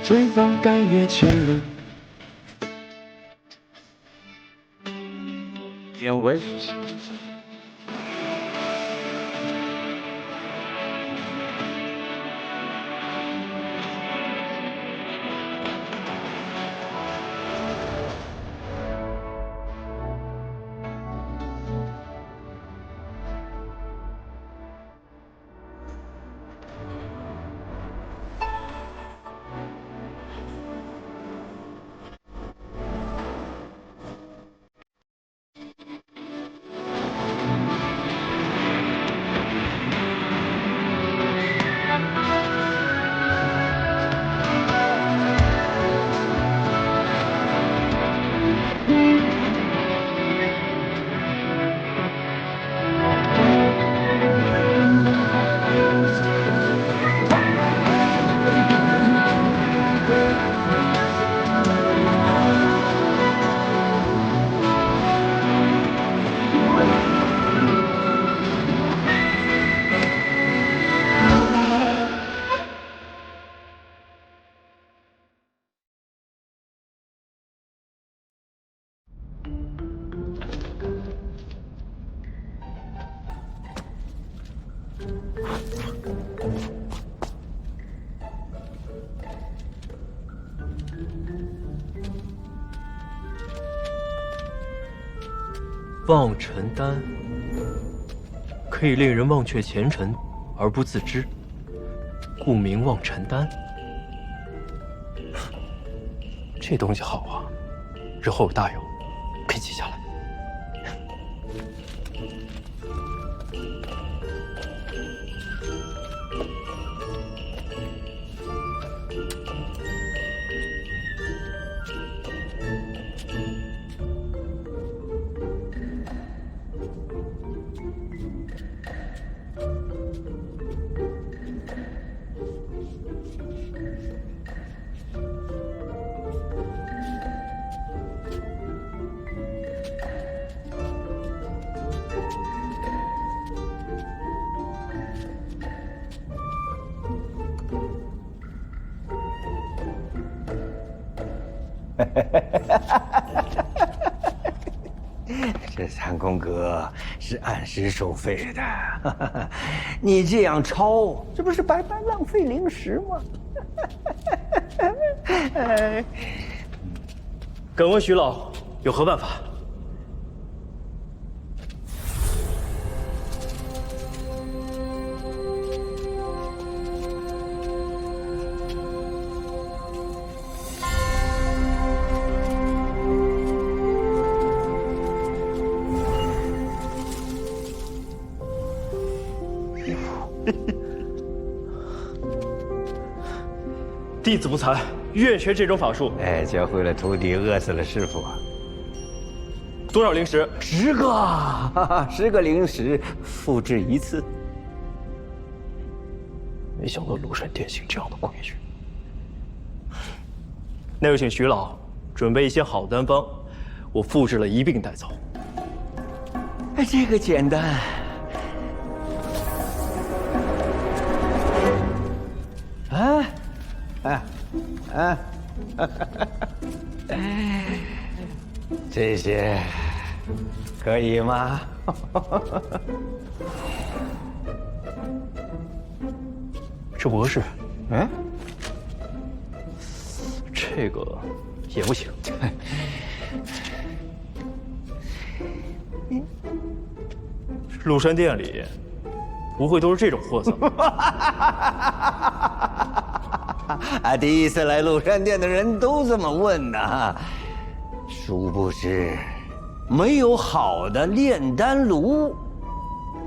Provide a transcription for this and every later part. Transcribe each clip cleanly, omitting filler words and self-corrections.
对方甘越前了。因为忘尘丹可以令人忘却前尘而不自知，故名忘尘丹。这东西好啊，日后有大用，可以记下来。这三公哥是按时收费的，你这样抄，这不是白白浪费灵石吗？敢问徐老有何办法？弟子不才，愿学这种法术。哎，教会了徒弟，饿死了师傅。多少灵石？10个，10个灵石，复制1次。没想到庐山殿行这样的规矩。那就请徐老准备一些好丹方，我复制了一并带走。哎，这个简单。这些可以吗？这不合适。这个也不行。庐山殿里不会都是这种货色吧？第一次来庐山殿的人都这么问呢。殊不知，没有好的炼丹炉，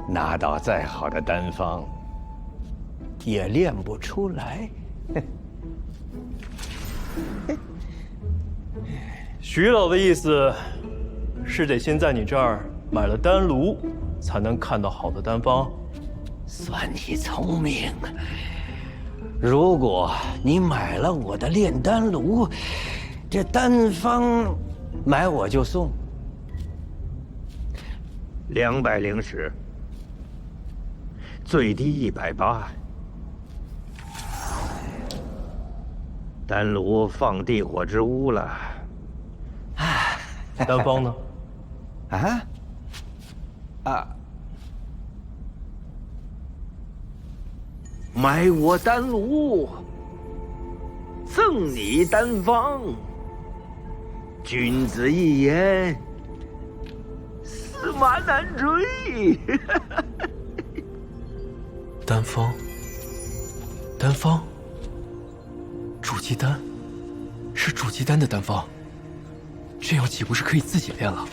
拿到再好的丹方，也炼不出来。徐老的意思是得先在你这儿买了丹炉，才能看到好的丹方。算你聪明。如果你买了我的炼丹炉，这丹方买我就送200灵石，最低180。丹炉放地火之屋了。丹方呢？买我丹炉，赠你丹方。君子一言，驷马难追。丹方，筑基丹，是筑基丹的丹方，这样岂不是可以自己炼了？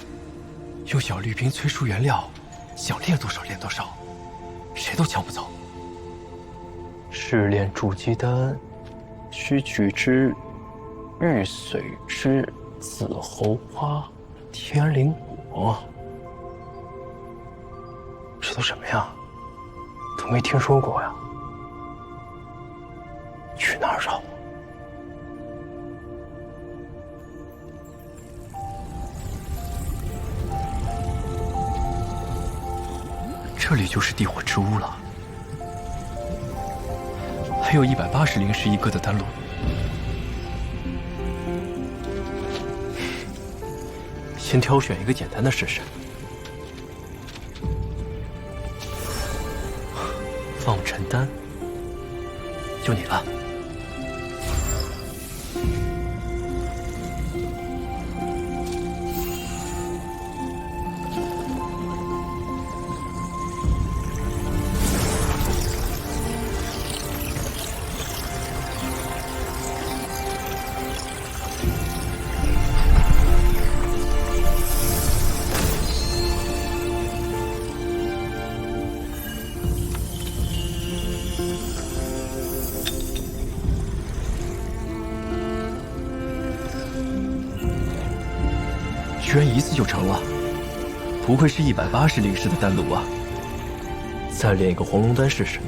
用小绿瓶催出原料，想炼多少炼多少，谁都抢不走。试炼筑基丹，需取之玉髓之紫侯花、天灵果。这都什么呀？都没听说过呀。去哪儿找？这里就是地火之屋了。还有180灵石一个的丹炉，先挑选一个简单的试试。放尘丹，就你了。居然一次就成了，不愧是180灵石的丹炉啊！再炼一个黄龙丹试试。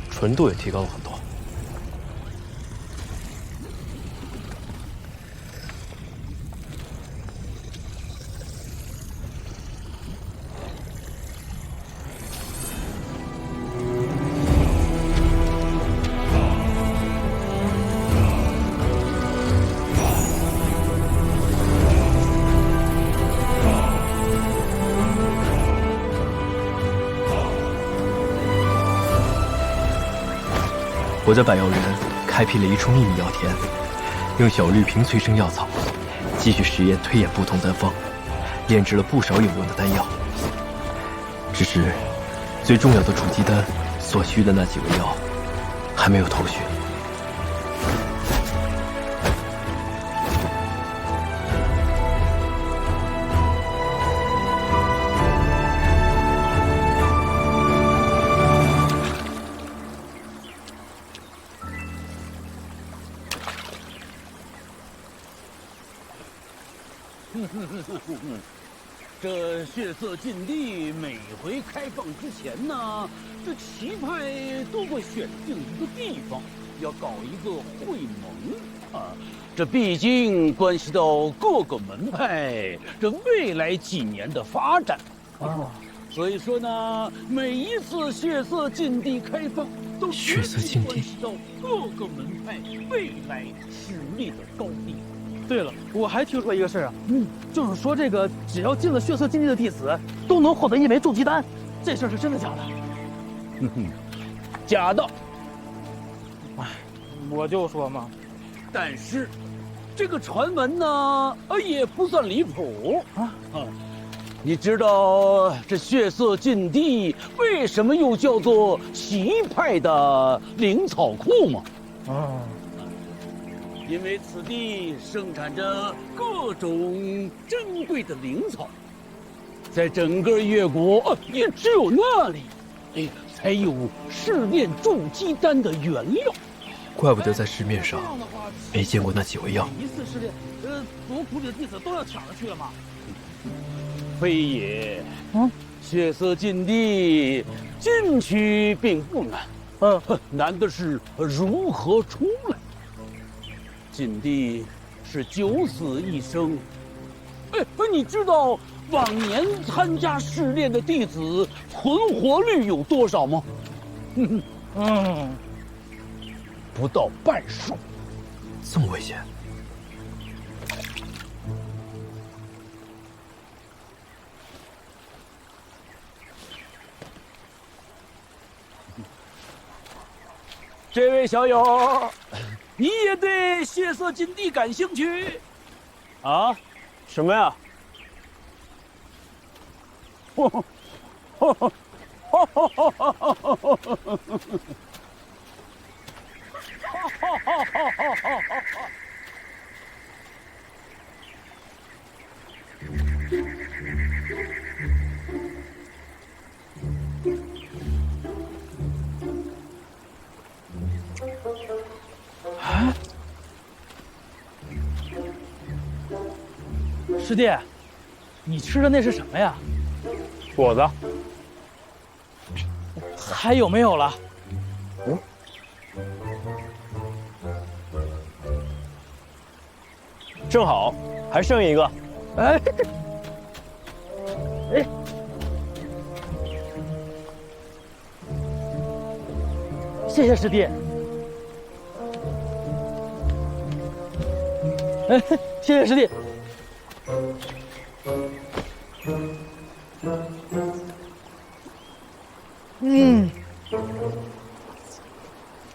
纯度也提高了很多。我在百药园开辟了一处秘密药田，用小绿瓶催生药草，继续实验推演不同丹方，炼制了不少有用的丹药。只是最重要的筑基丹所需的那几味药，还没有头绪。这血色禁地每回开放之前呢，这棋派都会选定一个地方，要搞一个会盟啊。这毕竟关系到各个门派这未来几年的发展啊。所以说呢，每一次血色禁地开放，都血色禁地关系到各个门派未来实力的高低。对了，我还听说一个事儿啊，就是说这个只要进了血色禁地的弟子，都能获得一枚筑基丹，这事儿是真的假的？假的。哎，我就说嘛，但是，这个传闻呢，也不算离谱啊。你知道这血色禁地为什么又叫做奇派的灵草库吗？因为此地生产着各种珍贵的灵草，在整个越国，也只有那里，才有试炼筑基丹的原料。怪不得在市面上没见过那几味药。一次试炼，左府里的弟子都要抢着去了吗？非也，血色禁地进去并不难，难的是如何出来。禁地是九死一生，你知道往年参加试炼的弟子存活率有多少吗？不到半数。这么危险？这位小友，你也对血色禁地感兴趣？啊？什么呀？师弟，你吃的那是什么呀？果子。还有没有了？正好，还剩一个。哎，谢谢师弟。谢谢师弟。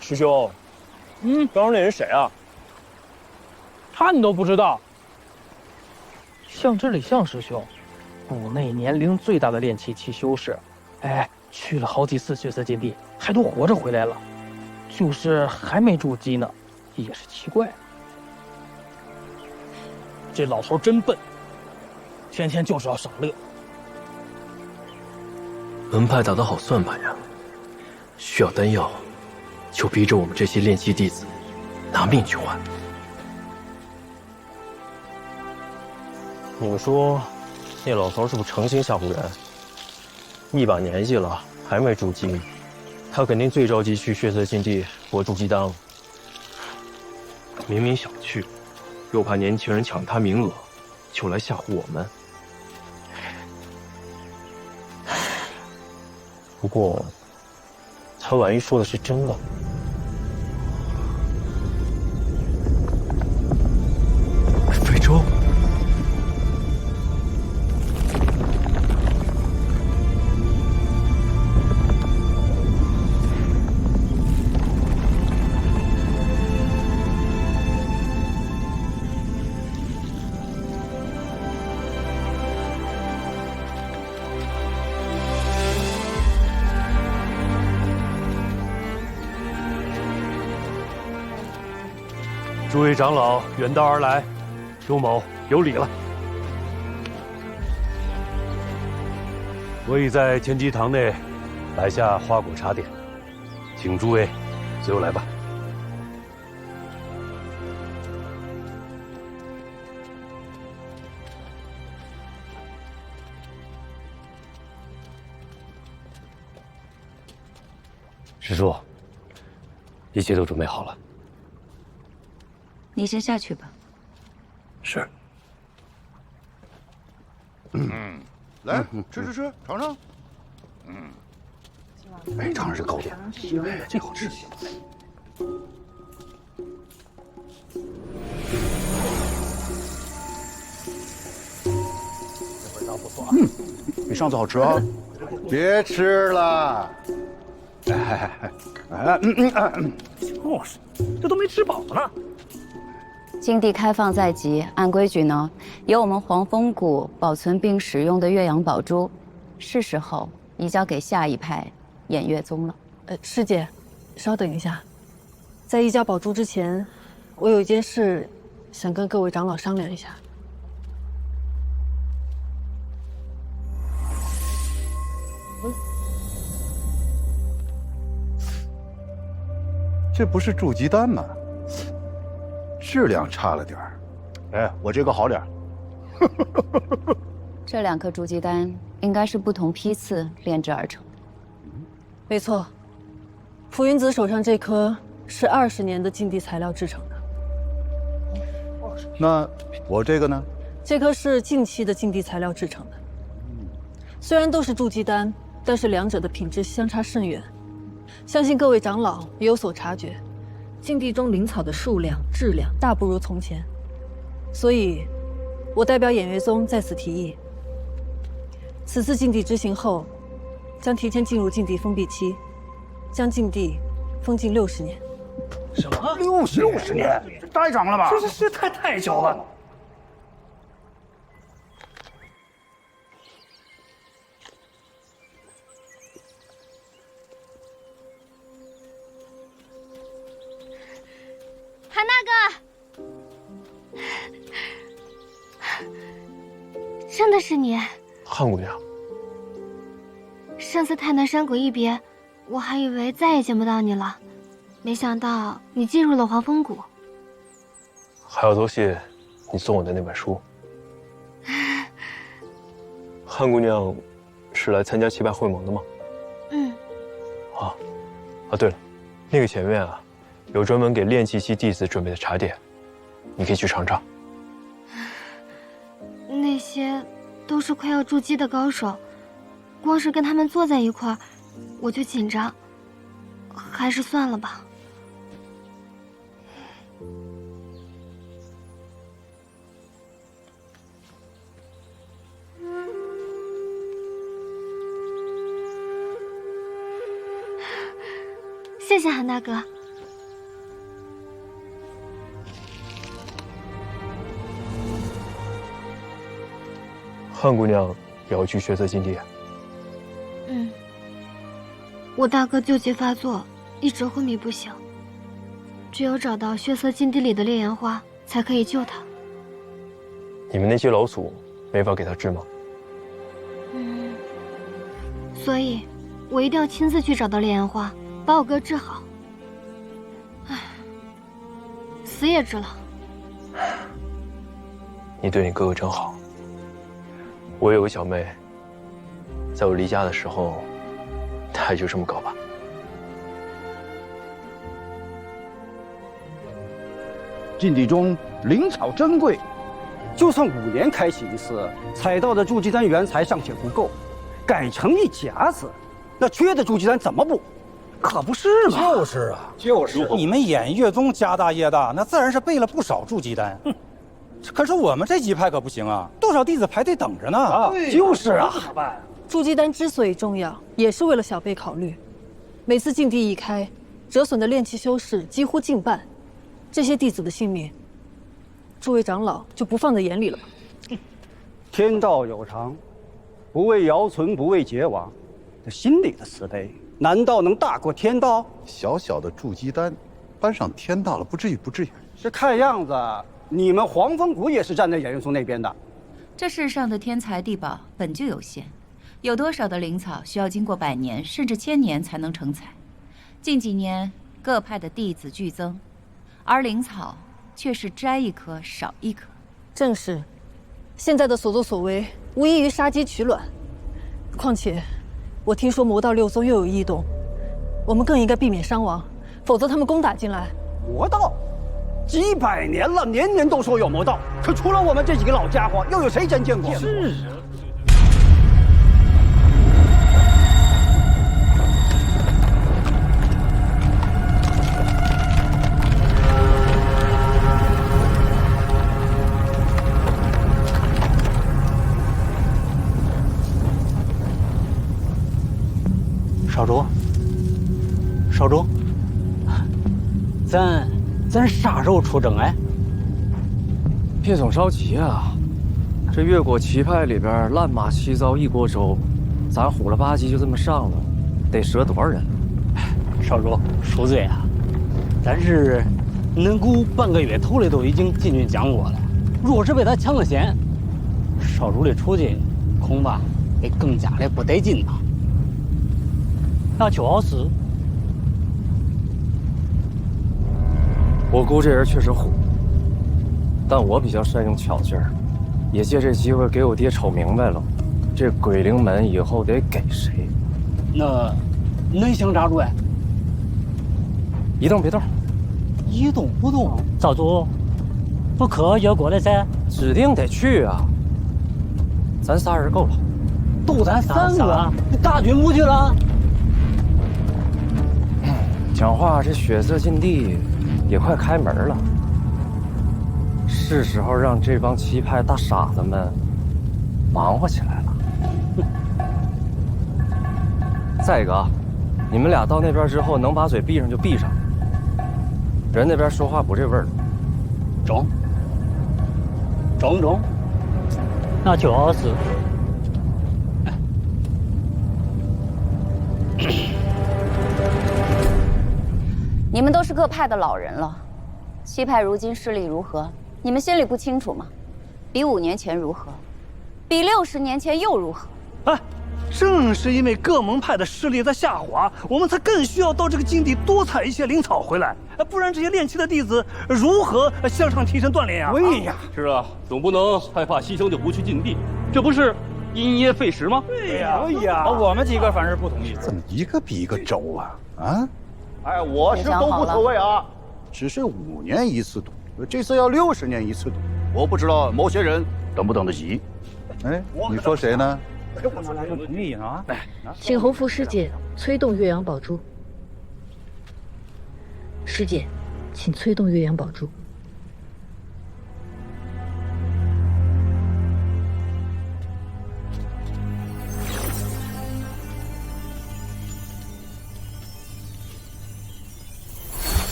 师兄，刚刚那人谁啊？他你都不知道？向之礼向师兄，部内年龄最大的炼气七修士，去了好几次血色禁地，还都活着回来了，就是还没筑基呢，也是奇怪。这老头真笨，天天就是要赏乐。门派打得好算盘呀，需要丹药，就逼着我们这些炼气弟子拿命去换。你们说，那老头是不是诚心吓唬人？一把年纪了，还没筑基，他肯定最着急去血色禁地博筑基丹了。明明想去，又怕年轻人抢他名额，就来吓唬我们。不过，他万一说的是真的，非洲。诸位长老远道而来，周某有礼了。我已在天机堂内摆下花果茶点，请诸位随我来吧。师叔，一切都准备好了。你先下去吧。是。来，吃，尝尝。哎，尝尝这糕点，哎，这好吃。这味道不错啊，比上次好吃啊。别吃了。就是，这都没吃饱呢。禁地开放在即，按规矩呢，由我们黄风谷保存并使用的岳阳宝珠，是时候移交给下一派偃月宗了。师姐，稍等一下，在移交宝珠之前，我有一件事想跟各位长老商量一下。这不是筑基丹吗？质量差了点儿。哎，我这个好点儿。这2颗筑基丹应该是不同批次炼制而成。没错，浮云子手上这颗是20年的禁地材料制成的。那我这个呢？这颗是近期的禁地材料制成的。虽然都是筑基丹，但是两者的品质相差甚远。相信各位长老也有所察觉，禁地中灵草的数量、质量大不如从前。所以，我代表偃月宗在此提议：此次禁地执行后，将提前进入禁地封闭期，将禁地封禁60年。什么60年？这太长了吧？这太久了。韩大哥，真的是你，汉姑娘。上次太南山谷一别，我还以为再也见不到你了，没想到你进入了黄风谷。还要多谢你送我的那本书。汉姑娘是来参加棋派会盟的吗？嗯。对了，那个前院啊，有专门给炼气期弟子准备的茶点，你可以去尝尝。那些都是快要筑基的高手，光是跟他们坐在一块儿，我就紧张，还是算了吧。谢谢韩大哥。汉姑娘也要去血色禁地。嗯，我大哥旧疾发作，一直昏迷不醒，只有找到血色禁地里的烈焰花，才可以救他。你们那些老祖没法给他治吗？所以，我一定要亲自去找到烈焰花，把我哥治好。唉，死也治了。你对你哥哥真好。我有个小妹，在我离家的时候，她也就这么搞吧。禁地中灵草珍贵，就算5年开启一次，采到的筑基丹原材尚且不够，改成一甲子，那缺的筑基丹怎么补？可不是嘛！就是你们偃月宗家大业大，那自然是备了不少筑基丹。可是我们这几派可不行啊，多少弟子排队等着呢。就是啊，怎么办？筑基丹之所以重要，也是为了小辈考虑。每次禁地一开，折损的炼气修士几乎近半，这些弟子的性命，诸位长老就不放在眼里了吧？天道有常，不为尧存，不为桀亡，这心里的慈悲，难道能大过天道？小小的筑基丹，搬上天道了，不至于，不至于。这看样子，你们黄风谷也是站在偃月宗那边的。这世上的天材地宝本就有限，有多少的灵草需要经过100年甚至1000年才能成材？近几年各派的弟子剧增，而灵草却是摘一颗少一颗。正是，现在的所作所为无异于杀鸡取卵。况且，我听说魔道6宗又有异动，我们更应该避免伤亡，否则他们攻打进来。魔道，几百年了，年年都说有魔道，可除了我们这几个老家伙，又有谁真见过？是啊。少主，咱啥时候出征哎？别总着急啊，这越国棋派里边烂马七糟一锅粥，咱虎了吧唧就这么上了，得折多少人？少主恕罪啊，但是恁姑半个月头里都已经进军讲过了，若是被他抢了先，少主的处境恐怕得更加的不得劲呐。那就是，我姑这人确实虎，但我比较善用巧劲儿，也借这机会给我爹瞅明白了，这鬼灵门以后得给谁。那恁想咋着呀？一动别动，一动不动。少主，不可越过来噻。指定得去啊！咱仨人够了。都咱3个，大军不去了？讲话，这血色禁地也快开门了，是时候让这帮棋派大傻子们忙活起来了。再一个啊，你们俩到那边之后，能把嘴闭上就闭上，人那边说话不这味儿。中，那就是。你们都是各派的老人了，西派如今势力如何，你们心里不清楚吗？比5年前如何，比60年前又如何？哎，正是因为各门派的势力在下滑，我们才更需要到这个禁地多采一些灵草回来，不然这些练气的弟子如何向上提升锻炼呀？对呀，是啊，总不能害怕牺牲就不去禁地，这不是因噎废食吗？对呀，我们几个反正不同意。怎么一个比一个轴啊？啊？哎，我是都无所谓啊，只是5年一次赌，这次要60年一次赌，我不知道某些人等不等得起。哎，你说谁呢？不同意啊！请洪福师姐催动岳阳宝珠。师姐，请催动岳阳宝珠。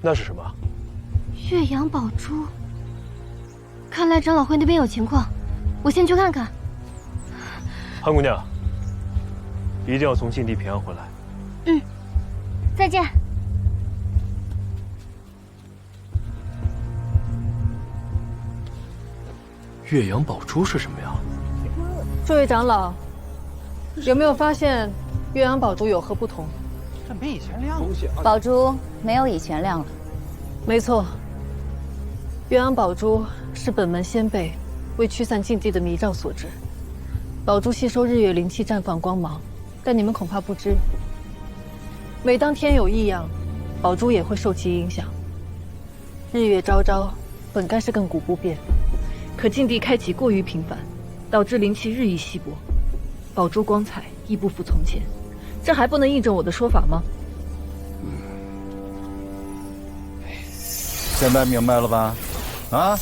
那是什么？岳阳宝珠。看来长老会那边有情况，我先去看看。潘姑娘，一定要从禁地平安回来。嗯，再见。岳阳宝珠是什么呀？诸位长老，有没有发现岳阳宝珠有何不同？这没以前亮了。宝珠没有以前亮了。没错，岳阳宝珠是本门先辈为驱散禁地的迷障所制。宝珠吸收日月灵气，绽放光芒，但你们恐怕不知，每当天有异样，宝珠也会受其影响。日月昭昭，本该是亘古不变，可禁地开启过于频繁，导致灵气日益稀薄，宝珠光彩亦不复从前。这还不能印证我的说法吗？现在明白了吧？啊，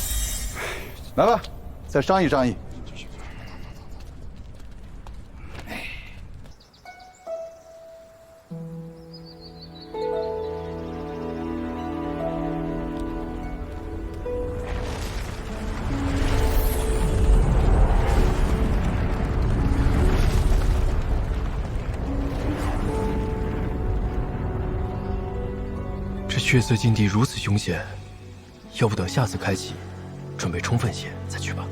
来吧，再商议商议。这血色禁地如此凶险，要不等下次开启，准备充分些再去吧。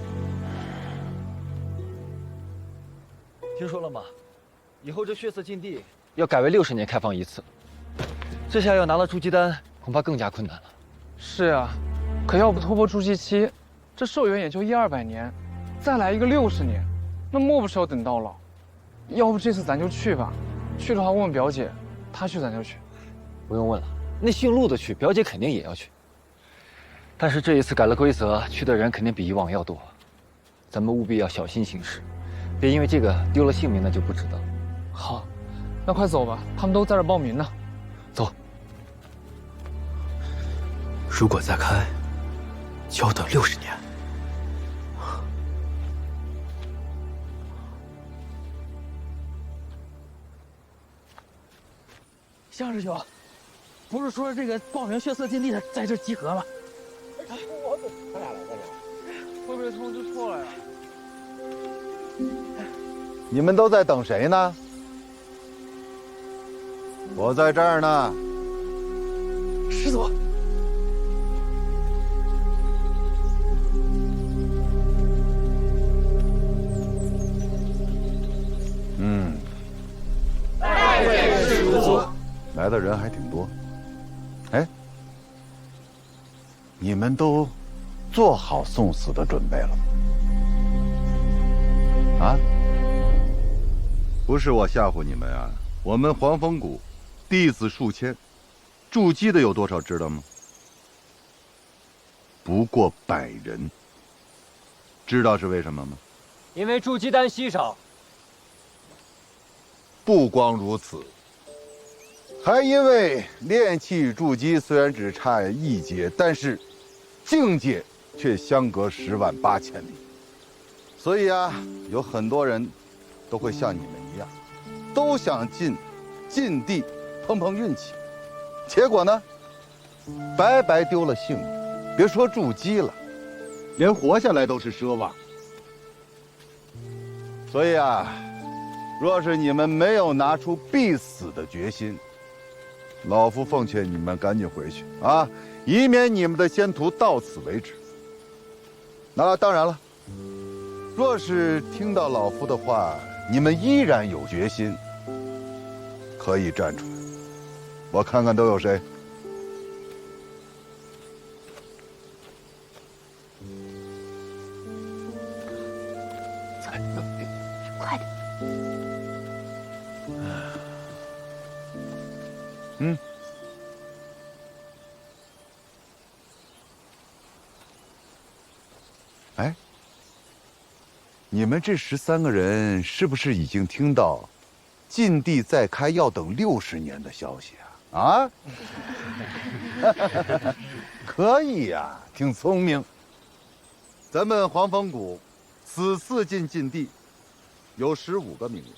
听说了吗？以后这血色禁地要改为60年开放一次，这下要拿到筑基丹，恐怕更加困难了。是啊，可要不突破筑基期，这寿元也就100-200年，再来一个60年，那莫不是要等到老？要不这次咱就去吧，去的话问问表姐，她去咱就去。不用问了。那姓陆的去，表姐肯定也要去。但是这一次改了规则，去的人肯定比以往要多，咱们务必要小心行事，别因为这个丢了性命，那就不值得。好，那快走吧，他们都在这报名呢。走。如果再开，就要等60年。向师兄。不是说这个报名血色禁地的在这集合吗？会不会通知错了呀？你们都在等谁呢？我在这儿呢。师祖。的人还挺多。哎，你们都做好送死的准备了吗？啊？不是我吓唬你们啊！我们黄风谷弟子数千，筑基的有多少知道吗？不过100人。知道是为什么吗？因为筑基丹稀少。不光如此，还因为炼气筑基虽然只差1阶，但是境界却相隔10万8千里。所以啊，有很多人都会像你们一样，都想进禁地碰碰运气，结果呢，白白丢了性命。别说筑基了，连活下来都是奢望。所以啊，若是你们没有拿出必死的决心，老夫奉劝你们赶紧回去啊，以免你们的仙途到此为止。那当然了，若是听到老夫的话，你们依然有决心，可以站出来，我看看都有谁。快点！嗯。哎，你们这13个人是不是已经听到禁地再开要等60年的消息啊？啊？可以呀，挺聪明。咱们黄风谷此次进禁地有15个名额，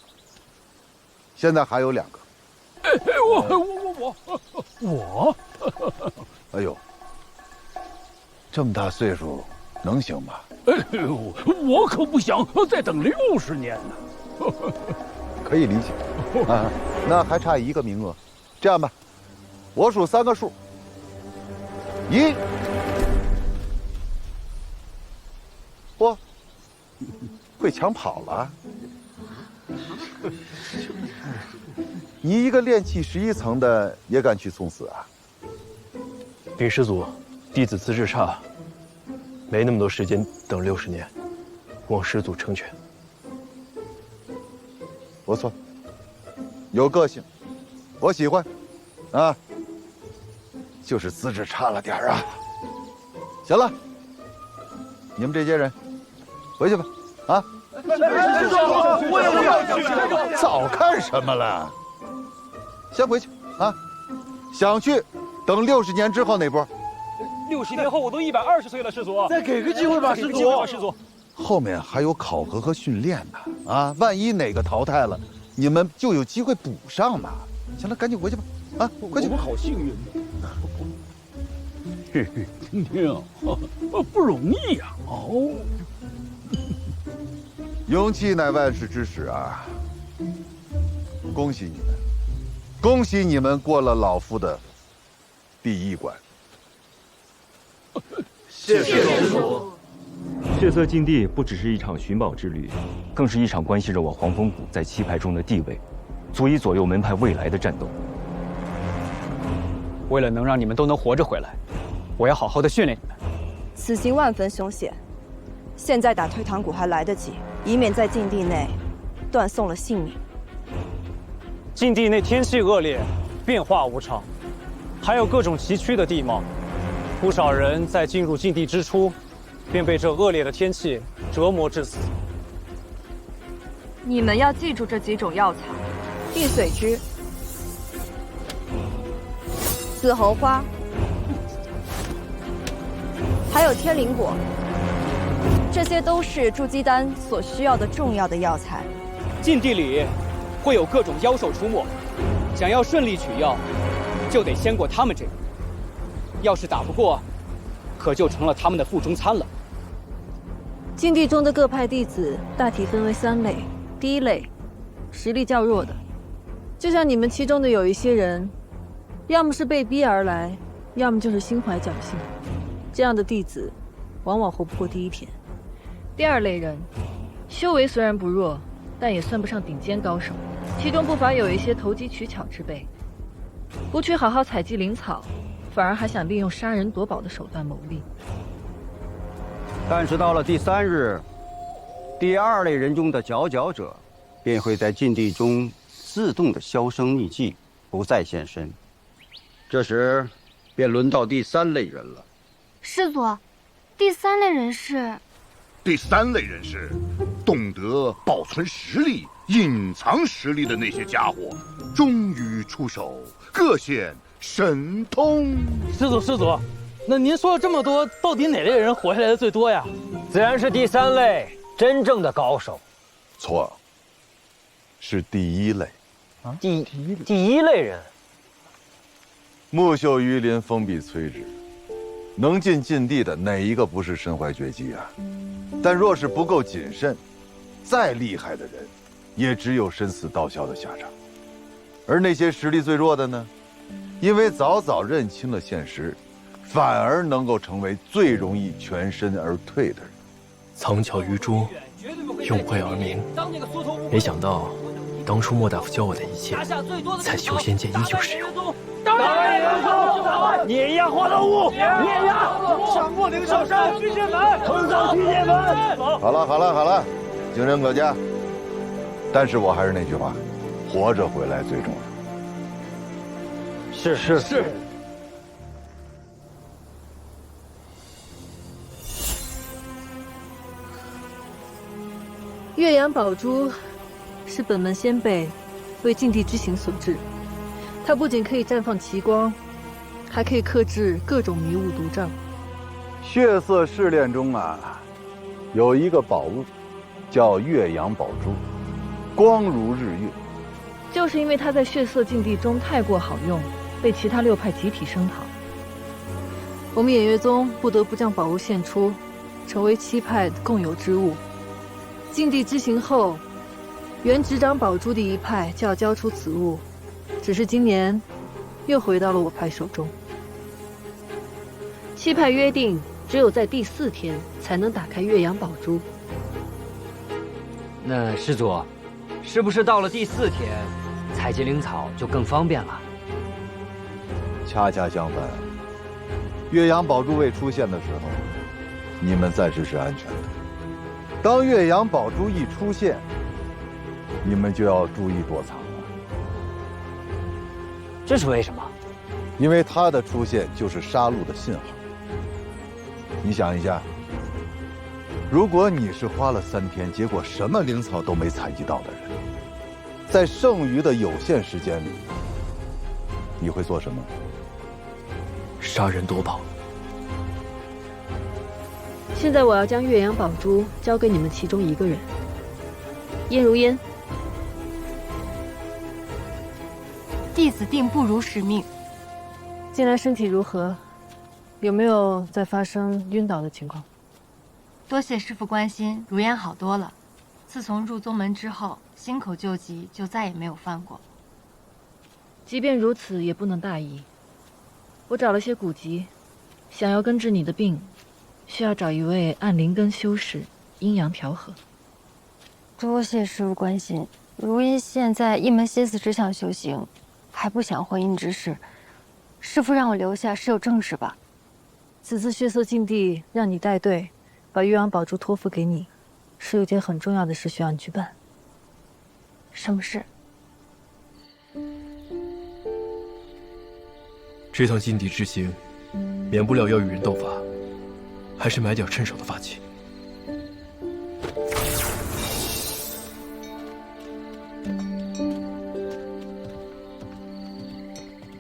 现在还有2个。我，哎呦，这么大岁数能行吗？哎呦，我可不想再等60年呢。可以理解啊，那还差1个名额。这样吧，我数3个数，1，嚯，会抢跑了。你一个炼气11层的也敢去送死啊？禀师祖，弟子资质差，没那么多时间等60年，望师祖成全。不错，有个性，我喜欢，啊，就是资质差了点啊。行了，你们这些人回去吧，啊。我也不要去，早看什么了？先回去啊！想去，等60年之后那波。 60年后我都120岁了，师祖。再给个机会吧，师祖。师祖，后面还有考核和训练呢，啊，万一哪个淘汰了，你们就有机会补上嘛。行了，赶紧回去吧，啊，快去！我们好幸运嘿嘿，听听啊，不容易呀，哦。勇气乃万世之始啊！恭喜你们，恭喜你们过了老夫的第1关。 谢谢师父。血色禁地不只是一场寻宝之旅，更是一场关系着我黄风谷在7派中的地位，足以左右门派未来的战斗。为了能让你们都能活着回来，我要好好的训练你们。此行万分凶险，现在打退堂鼓还来得及，以免在禁地内断送了性命。禁地内天气恶劣，变化无常，还有各种崎岖的地貌。 不少人在进入禁地之初，便被这恶劣的天气折磨致死。你们要记住这几种药材：地髓枝、紫猴花，还有天灵果。这些都是筑基丹所需要的重要的药材。禁地里会有各种妖兽出没，想要顺利取药，就得先过他们这里。 要是打不过，可就成了他们的腹中餐了。禁地中的各派弟子大体分为3类。第一类，实力较弱的，就像你们其中的有一些人，要么是被逼而来，要么就是心怀侥幸。这样的弟子，往往活不过第1天。第二类人，修为虽然不弱，但也算不上顶尖高手，其中不乏有一些投机取巧之辈。不去好好采集灵草，反而还想利用杀人夺宝的手段牟利。但是到了第3日，第2类人中的佼佼者，便会在禁地中自动的销声匿迹，不再现身。这时，便轮到第3类人了。师祖，第3类人是？第3类人是懂得保存实力、隐藏实力的那些家伙，终于出手，各显神通。师祖，那您说了这么多，到底哪类人活下来的最多呀？自然是第3类真正的高手。错，是第1类。啊，第一类人。木秀于林，风必摧之。能进禁地的哪一个不是身怀绝技啊？但若是不够谨慎，再厉害的人，也只有身死道消的下场。而那些实力最弱的呢，因为早早认清了现实，反而能够成为最容易全身而退的人。藏巧于拙，用晦而明。没想到，当初莫大夫教我的一切，在修仙界依旧适用。当然有功，碾压花道物，碾压上过灵兽山，巨剑门，横扫巨剑门。好了，经人可嘉。但是我还是那句话，活着回来最重要。是。岳阳宝珠是本门先辈为禁地之行所制。它不仅可以绽放奇光，还可以克制各种迷雾毒障。血色试炼中啊，有一个宝物，叫岳阳宝珠，光如日月。就是因为它在血色禁地中太过好用，被其他6派集体声讨。我们偃月宗不得不将宝物献出，成为7派共有之物。禁地之行后，原执掌宝珠的一派就要交出此物。只是今年，又回到了我派手中。7派约定，只有在第4天才能打开岳阳宝珠。那师祖，是不是到了第4天，采集灵草就更方便了？恰恰相反，岳阳宝珠未出现的时候，你们暂时是安全的。当岳阳宝珠一出现，你们就要注意躲藏。这是为什么？因为它的出现就是杀戮的信号。你想一下，如果你是花了3天，结果什么灵草都没采集到的人，在剩余的有限时间里，你会做什么？杀人夺宝。现在我要将岳阳宝珠交给你们其中1个人，燕如烟。弟子定不辱使命。近来身体如何？有没有再发生晕倒的情况？多谢师父关心，如烟好多了。自从入宗门之后，心口救急就再也没有犯过。即便如此，也不能大意。我找了些古籍，想要根治你的病，需要找一位按灵根修士，阴阳调和。多谢师父关心。如烟现在一门心思只想修行，还不想婚姻之事。师父让我留下是有正事吧？此次血色禁地让你带队，把岳阳宝珠托付给你，是有件很重要的事需要你去办。什么事？这趟禁地之行，免不了要与人斗法，还是买点趁手的法器。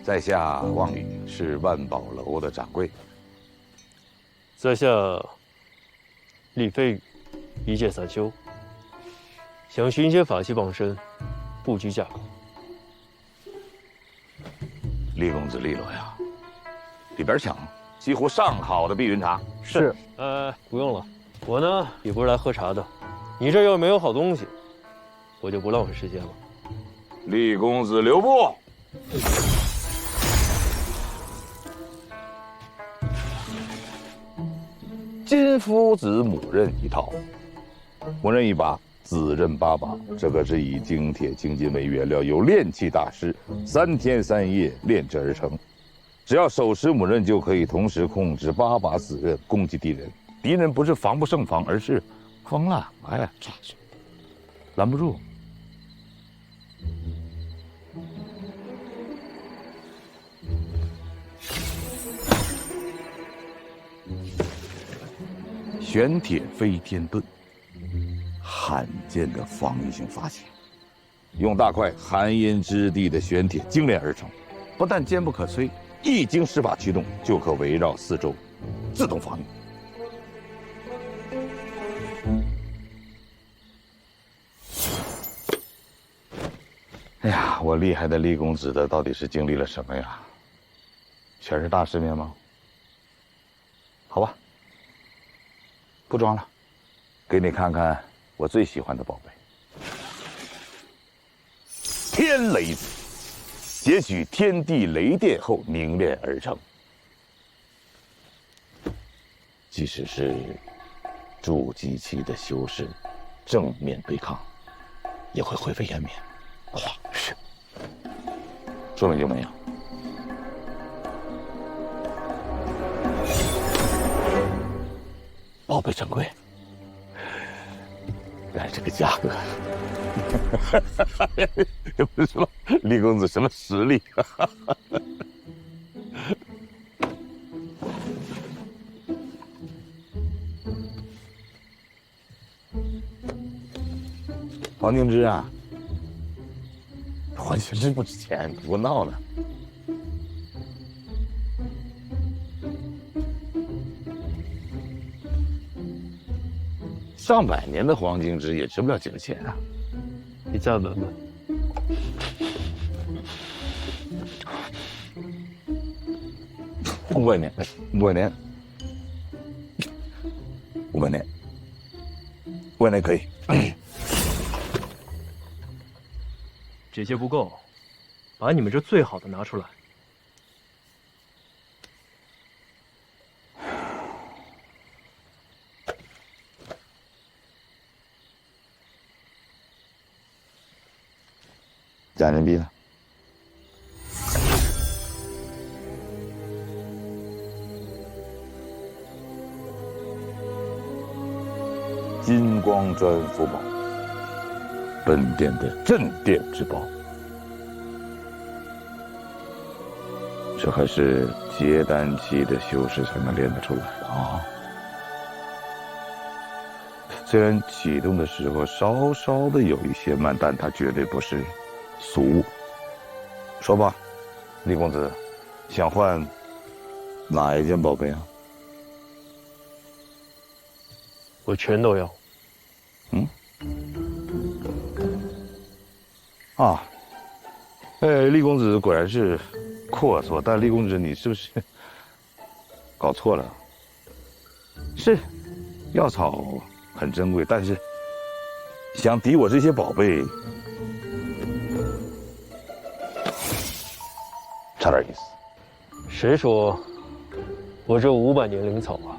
在下望宇，是万宝楼的掌柜。在下李飞宇，一介散修，想寻一些法器傍身，不拘价格。厉公子利落呀，里边请，几壶上好的碧云茶。是。不用了，我呢也不是来喝茶的。你这要没有好东西，我就不浪费时间了。厉公子留步。金夫子母刃一套，母刃一把，自任八把，这可是以精铁精金为原料，由炼器大师3天3夜炼制而成。只要手持母刃，就可以同时控制8把子刃攻击敌人。敌人不是防不胜防，而是疯了，哎，拦不住。玄铁飞天盾，罕见的防御性法器，用大块寒阴之地的玄铁精炼而成，不但坚不可摧，一经施法驱动，就可围绕四周，自动防御。哎呀，我厉害的厉公子的到底是经历了什么呀？全是大世面吗？好吧。不装了，给你看看我最喜欢的宝贝——天雷子，携取天地雷电后凝练而成。即使是筑基期的修士正面对抗，也会灰飞烟灭。哇，是，说没就没有。宝贝珍贵，但这个价格，也不知道李公子什么实力。黄敬之啊，黄敬之不值钱，不闹呢。上百年的黄金枝也值不了几个钱啊！你再闻闻。500年，500年，500年，500年可以。这些不够，把你们这最好的拿出来。假人民币呢？金光砖福宝，本殿的镇店之宝。这还是结丹期的修士才能练得出来的啊！虽然启动的时候稍稍的有一些慢，但它绝对不是俗物。说吧，李公子，想换哪一件宝贝啊？我全都要。嗯。啊，厉公子果然是阔绰，但厉公子你是不是搞错了？是，药草很珍贵，但是想抵我这些宝贝，差点意思。谁说我这500年灵草啊？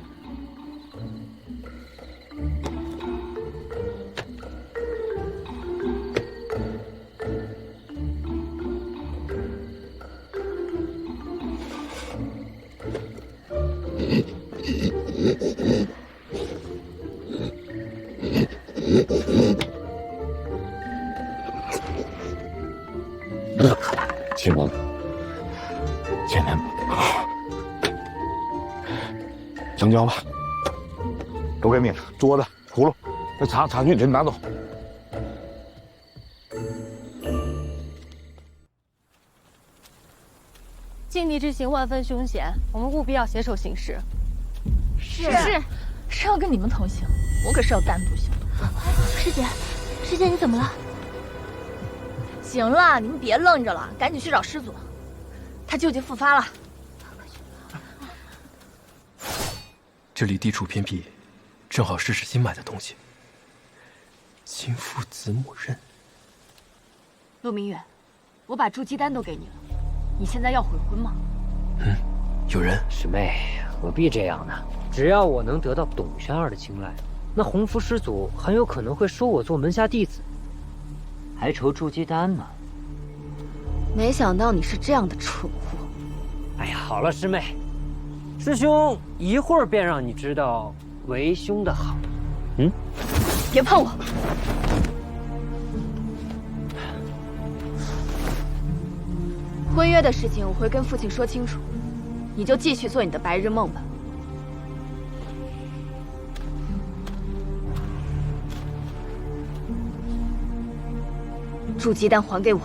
亲王，前面成交吧，都给你了，桌子、葫芦、那茶具全拿走。境地之行万分凶险，我们务必要携手行事。是要跟你们同行，我可是要单独行。师姐你怎么了？行了，你们别愣着了，赶紧去找师祖，他旧疾复发了。这里地处偏僻，正好试试新买的东西。金父子母刃。陆明远，我把筑基丹都给你了，你现在要悔婚吗？有人。师妹，何必这样呢？只要我能得到董轩儿的青睐，那洪福师祖很有可能会收我做门下弟子，还愁筑基丹呢。没想到你是这样的蠢货。哎呀，好了，师妹，师兄一会儿便让你知道为兄的好。嗯，别碰我！婚约的事情我会跟父亲说清楚，你就继续做你的白日梦吧。筑基丹还给我，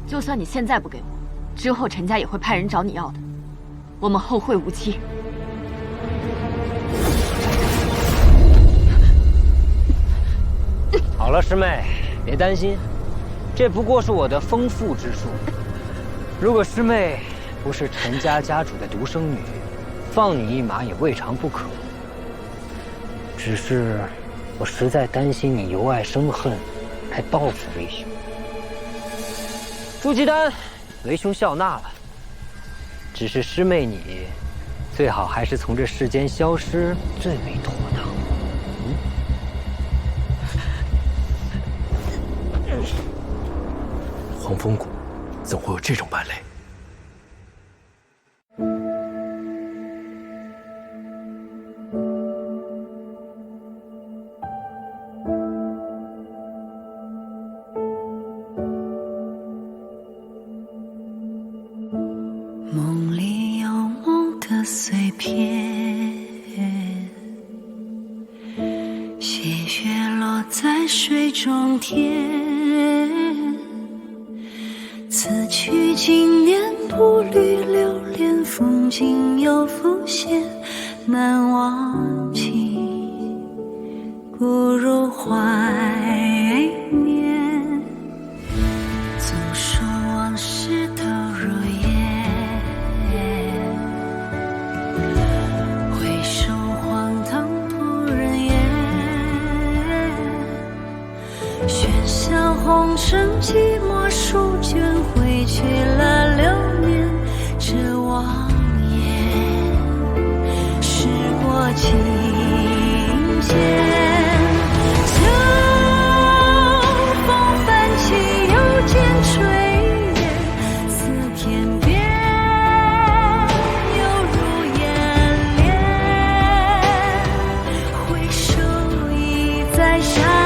就算你现在不给我，之后陈家也会派人找你要的，我们后会无期。好了，师妹，别担心，这不过是我的丰富之术。如果师妹不是陈家家主的独生女，放你一马也未尝不可。只是我实在担心你由爱生恨，来报复为兄。筑基丹，为兄笑纳了。只是师妹你，最好还是从这世间消失最为妥当。黄风谷怎会有这种败类？梦里有梦的碎片，鲜血落在水中天。此去经年，步履流连，风景又浮现，难忘记，不如怀念。总说往事都如烟，回首荒唐不忍言。喧嚣红尘，寂寞书卷，挥去了流年。这望眼，时过境迁。秋风泛起，又见炊烟，似天边，犹如眼帘。回首已在山。